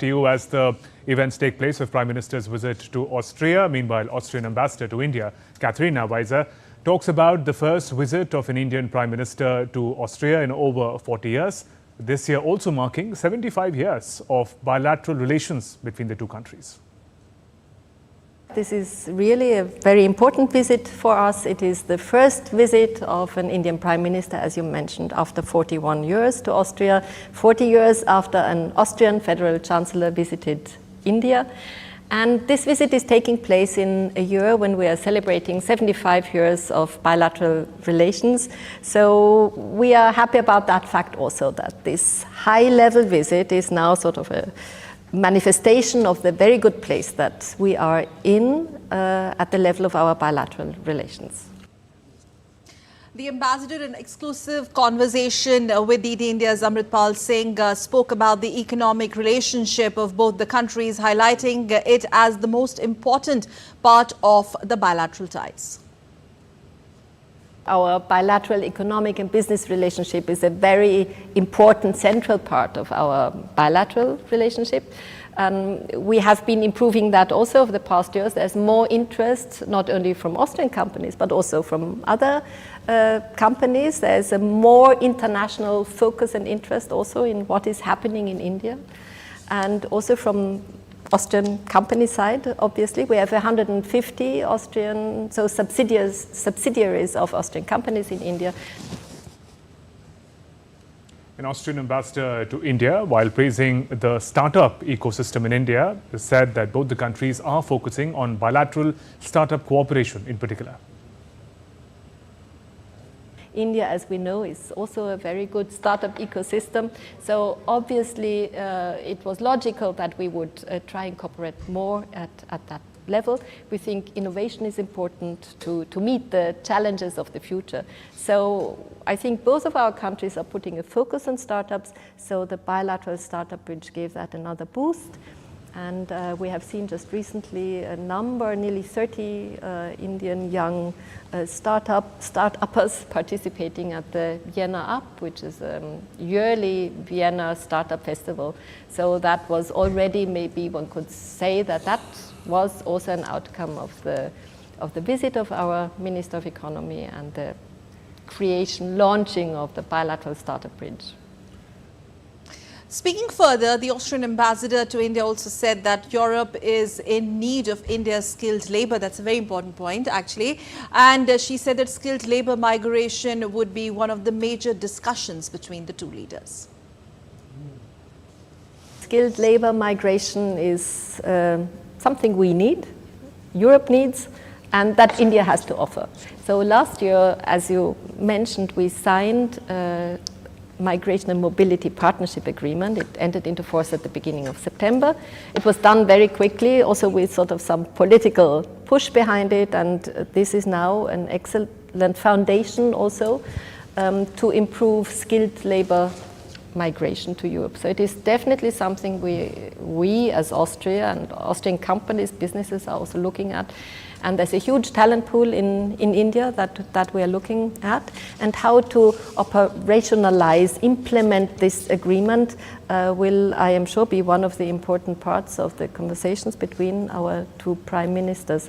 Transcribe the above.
To you as the events take place with Prime Minister's visit to Austria. Meanwhile, Austrian Ambassador to India, Katharina Weiser, talks about the first visit of an Indian Prime Minister to Austria in over 40 years. This year also marking 75 years of bilateral relations between the two countries. This is really a very important visit for us. It is the first visit of an Indian Prime Minister, as you mentioned, after 41 years to Austria, 40 years after an Austrian Federal Chancellor visited India. And this visit is taking place in a year when we are celebrating 75 years of bilateral relations. So we are happy about that fact also, that this high-level visit is now sort of a manifestation of the very good place that we are in at the level of our bilateral relations. The ambassador, in exclusive conversation with DD India's Amritpal Singh, spoke about the economic relationship of both the countries, highlighting it as the most important part of the bilateral ties. Our bilateral economic and business relationship is a very important central part of our bilateral relationship. We have been improving that also over the past years. There's more interest, not only from Austrian companies, but also from other companies. There's a more international focus and interest also in what is happening in India. And also from Austrian company side, obviously. We have 150 Austrian, so subsidiaries of Austrian companies in India. An Austrian ambassador to India, while praising the startup ecosystem in India, said that both the countries are focusing on bilateral startup cooperation in particular. India, as we know, is also a very good startup ecosystem. So obviously, it was logical that we would try and cooperate more at that level. We think innovation is important to meet the challenges of the future. So I think both of our countries are putting a focus on startups. So the bilateral startup bridge gave that another boost. And we have seen just recently a number, nearly 30 Indian young startuppers participating at the Vienna Up, which is a yearly Vienna startup festival. So that was already, maybe one could say that that was also an outcome of the visit of our Minister of Economy and the launching of the bilateral startup bridge. Speaking further, the Austrian ambassador to India also said that Europe is in need of India's skilled labor. That's a very important point, actually. And she said that skilled labor migration would be one of the major discussions between the two leaders. Skilled labor migration is something we need, Europe needs, and that India has to offer. So last year, as you mentioned, we signed Migration and Mobility Partnership Agreement. It entered into force at the beginning of September. It was done very quickly, also with sort of some political push behind it, and this is now an excellent foundation also to improve skilled labor migration to Europe. So it is definitely something we as Austria and Austrian companies, businesses are also looking at. And there's a huge talent pool in India that we are looking at. And how to operationalize, implement this agreement will, I am sure, be one of the important parts of the conversations between our two prime ministers.